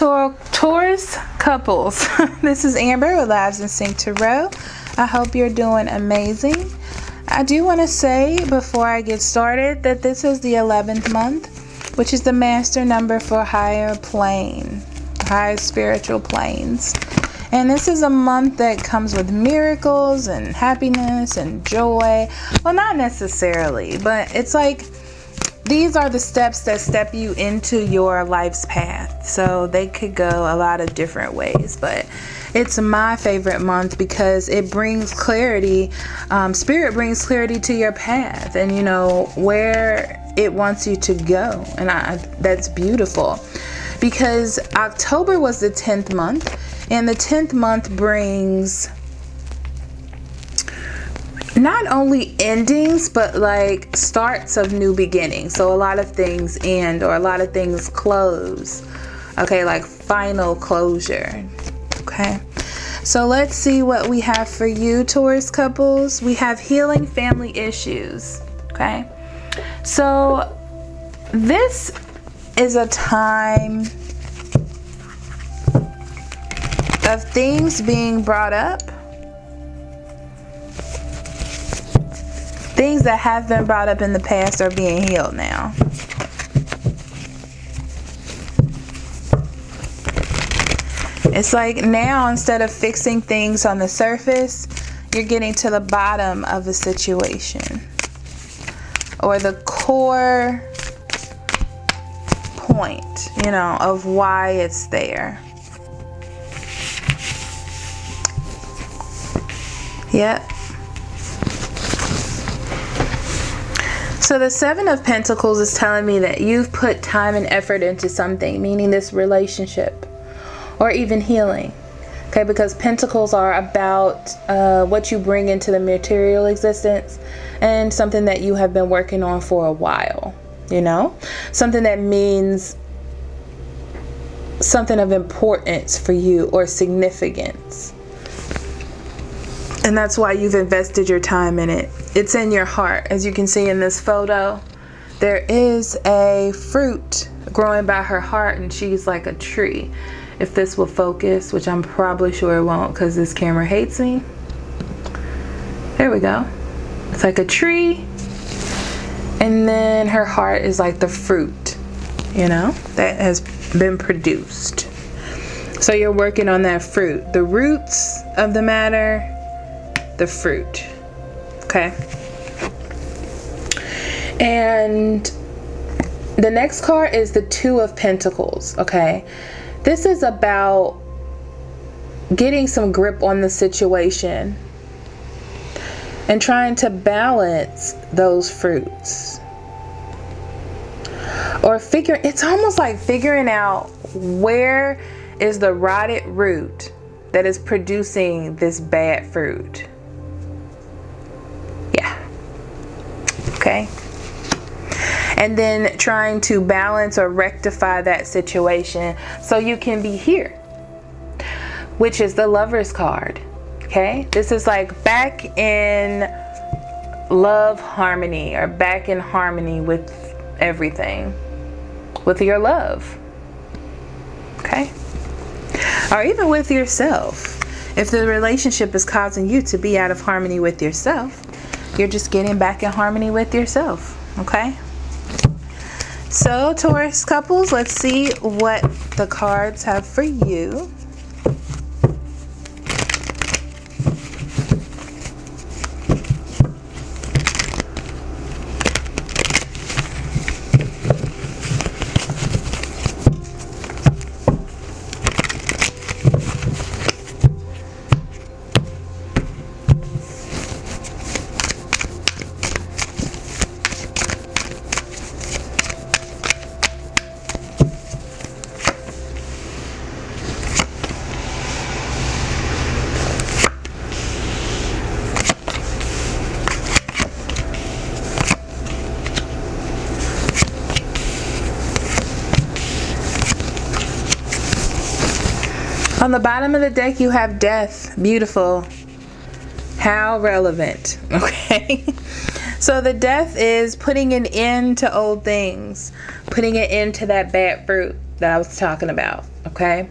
Taurus couples. This is Amber with Lives in Sync Tarot. I hope you're doing amazing. I do want to say before I get started that this is the 11th month, which is the master number for higher spiritual planes. And this is a month that comes with miracles and happiness and joy. Well, not necessarily, but it's like these are the steps that step you into your life's path. So they could go a lot of different ways, but it's my favorite month because it brings clarity. Spirit brings clarity to your path and you know where it wants you to go. And that's beautiful because October was the 10th month, and the 10th month brings not only endings, but like starts of new beginnings. So a lot of things end or a lot of things close. Okay, like final closure. Okay, so let's see what we have for you, Taurus couples. We have healing family issues. Okay, so this is a time of things being brought up. Things that have been brought up in the past are being healed now. It's like now, instead of fixing things on the surface, you're getting to the bottom of a situation or the core point, you know, of why it's there. Yep. So the 7 of Pentacles is telling me that you've put time and effort into something, meaning this relationship or even healing. Okay, because Pentacles are about what you bring into the material existence and something that you have been working on for a while, you know, something that means something of importance for you or significance. And that's why you've invested your time in it. It's in your heart. As you can see in this photo, there is a fruit growing by her heart and she's like a tree. If this will focus, which I'm probably sure it won't because this camera hates me. There we go. It's like a tree. And then her heart is like the fruit, you know, that has been produced. So you're working on that fruit. The roots of the matter, the fruit. Okay. And the next card is the 2 of Pentacles. Okay. This is about getting some grip on the situation and trying to balance those fruits. Or it's almost like figuring out where is the rotted root that is producing this bad fruit. Okay, and then trying to balance or rectify that situation so you can be here, which is the Lover's card. Okay, this is like back in love harmony or back in harmony with everything, with your love. Okay, or even with yourself. If the relationship is causing you to be out of harmony with yourself, you're just getting back in harmony with yourself. Okay, so Taurus couples, let's see what the cards have for you. On the bottom of the deck, you have death. Beautiful. How relevant. Okay. So the death is putting an end to old things. Putting an end to that bad fruit that I was talking about. okay?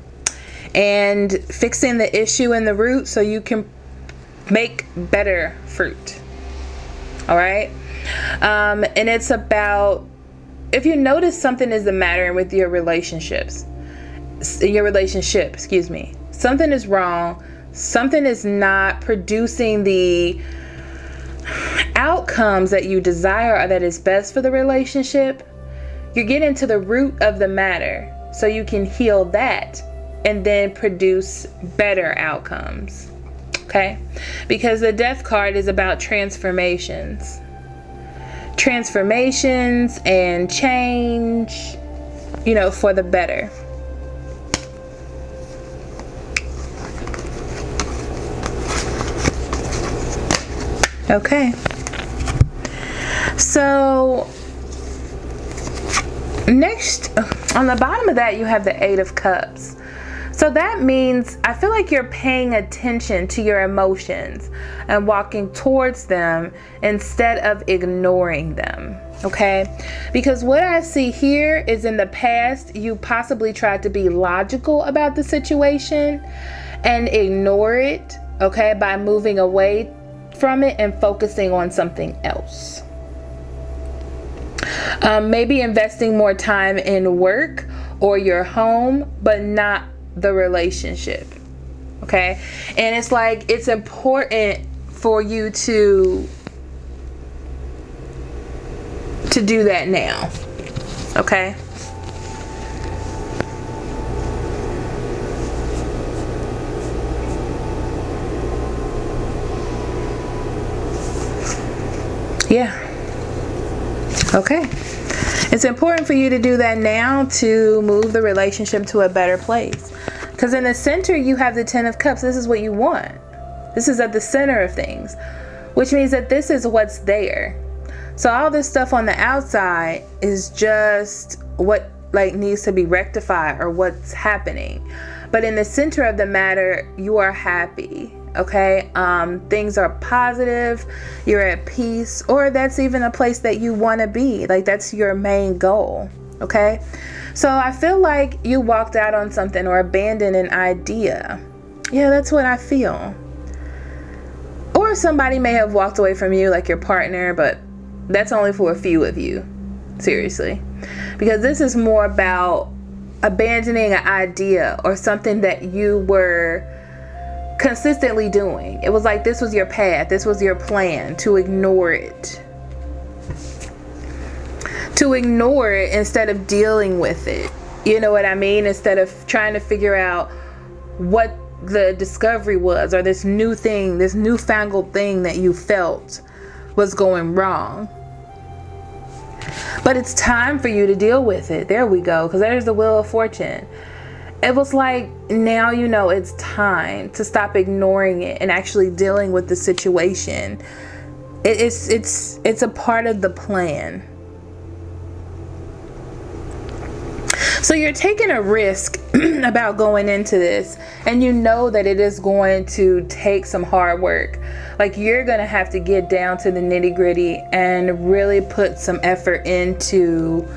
And fixing the issue in the root so you can make better fruit. All right? And it's about, if you notice something is the matter with your relationship, something is wrong, something is not producing the outcomes that you desire or that is best for the relationship, you're getting to the root of the matter so you can heal that and then produce better outcomes. Okay? Because the Death card is about transformations. Transformations and change, for the better. Okay. So next, on the bottom of that, you have the Eight of Cups. So that means, I feel like you're paying attention to your emotions and walking towards them instead of ignoring them. Okay? Because what I see here is, in the past, you possibly tried to be logical about the situation and ignore it, okay, by moving away from it and focusing on something else. Maybe investing more time in work or your home, but not the relationship. Okay? And it's like, it's important for you to do that now. Okay? Yeah. Okay. It's important for you to do that now to move the relationship to a better place. Because in the center, you have the Ten of Cups. This is what you want. This is at the center of things, which means that this is what's there. So all this stuff on the outside is just what needs to be rectified or what's happening. But in the center of the matter, you are happy. Okay, things are positive, you're at peace, or that's even a place that you want to be. That's your main goal. Okay, so I feel like you walked out on something or abandoned an idea. Yeah, that's what I feel. Or somebody may have walked away from you, like your partner, but that's only for a few of you. Seriously, because this is more about abandoning an idea or something that you were consistently doing. It was like this was your path, this was your plan, to ignore it. To ignore it instead of dealing with it. You know what I mean? Instead of trying to figure out what the discovery was, or this new thing, this newfangled thing that you felt was going wrong. But it's time for you to deal with it. There we go, because there's the Wheel of Fortune. It was like, now you know it's time to stop ignoring it and actually dealing with the situation. It's a part of the plan. So you're taking a risk about going into this, and you know that it is going to take some hard work. You're going to have to get down to the nitty-gritty and really put some effort into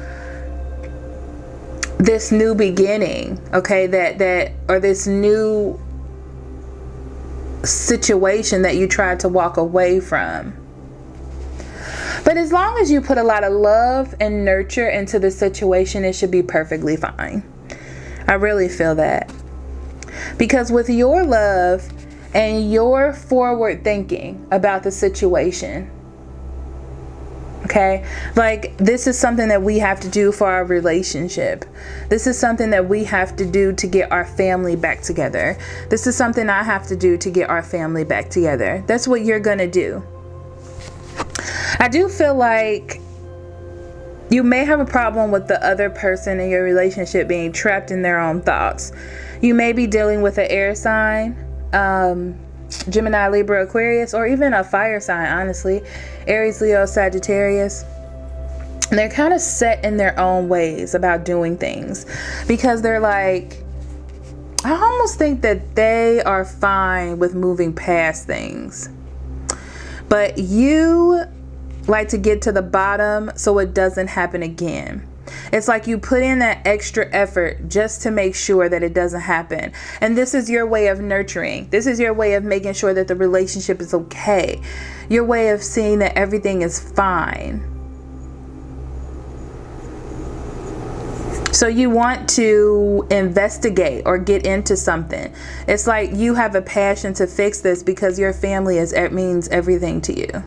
this new beginning, okay, or this new situation that you tried to walk away from. But as long as you put a lot of love and nurture into the situation, it should be perfectly fine. I really feel that. Because with your love and your forward thinking about the situation, okay, this is something that we have to do for our relationship. This is something that we have to do to get our family back together. This is something I have to do to get our family back together. That's what you're gonna do. I do feel like you may have a problem with the other person in your relationship being trapped in their own thoughts. You may be dealing with an air sign, Gemini, Libra, Aquarius, or even a fire sign, honestly. Aries, Leo, Sagittarius. They're kind of set in their own ways about doing things, because they're like, I almost think that they are fine with moving past things. But you like to get to the bottom so it doesn't happen again. It's like you put in that extra effort just to make sure that it doesn't happen. And this is your way of nurturing. This is your way of making sure that the relationship is okay. Your way of seeing that everything is fine. So you want to investigate or get into something. It's like you have a passion to fix this because your family means everything to you.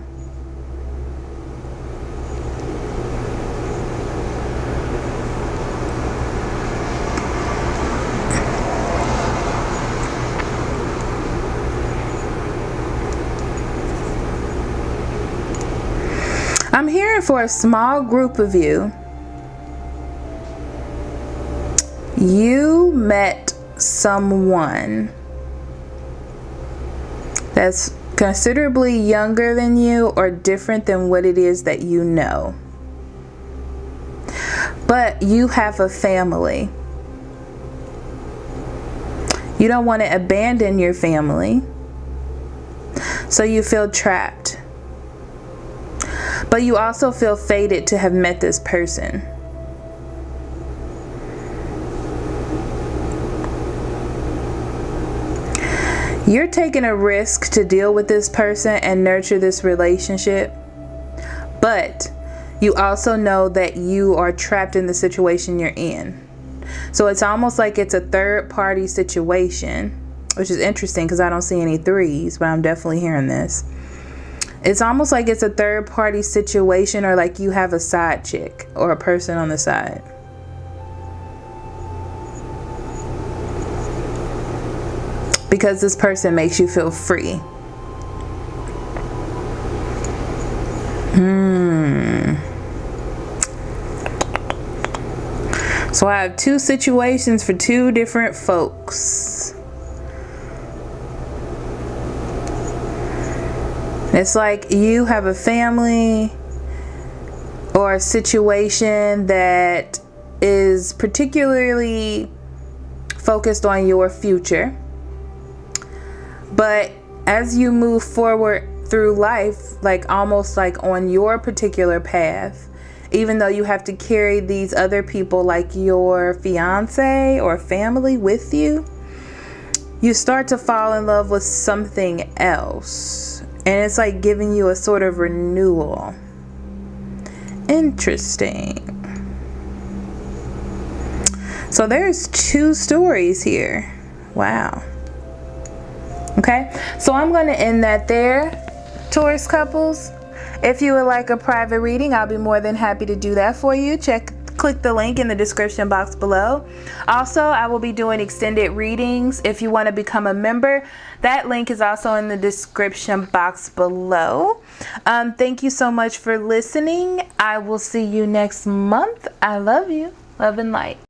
I'm hearing for a small group of you, you met someone that's considerably younger than you or different than what it is that you know. But you have a family. You don't want to abandon your family, so you feel trapped. But you also feel fated to have met this person. You're taking a risk to deal with this person and nurture this relationship. But you also know that you are trapped in the situation you're in. So it's almost like it's a third party situation, which is interesting because I don't see any threes, but I'm definitely hearing this. It's almost like it's a third party situation, or like you have a side chick or a person on the side. Because this person makes you feel free. So I have two situations for two different folks. It's like you have a family or a situation that is particularly focused on your future. But as you move forward through life, like almost like on your particular path, even though you have to carry these other people like your fiance or family with you, you start to fall in love with something else. And it's like giving you a sort of renewal. Interesting. So there's two stories here. Wow. Okay, so I'm going to end that there, Taurus couples. If you would like a private reading, I'll be more than happy to do that for you. Click the link in the description box below. Also, I will be doing extended readings. If you want to become a member, that link is also in the description box below. Thank you so much for listening. I will see you next month. I love you. Love and light.